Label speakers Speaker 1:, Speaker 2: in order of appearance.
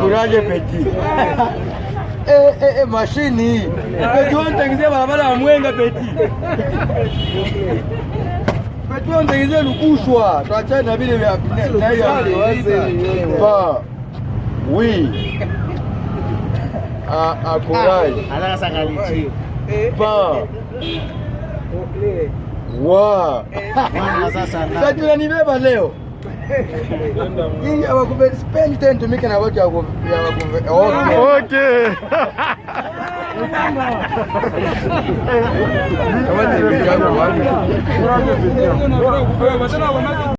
Speaker 1: Kuraje Peti. Mashini. Peti wanatengezea barabara ya Mwenga Peti. Peti wanatengezea Lukushwa. Tuachane na vile vya pa. Oui. Akurai.
Speaker 2: Anataka sangalichi.
Speaker 1: Pa. Wa.
Speaker 2: Sasa
Speaker 1: Sasa tunanibeba leo. Hii hawakubali spend time tumike na watu ya okay. Kama ni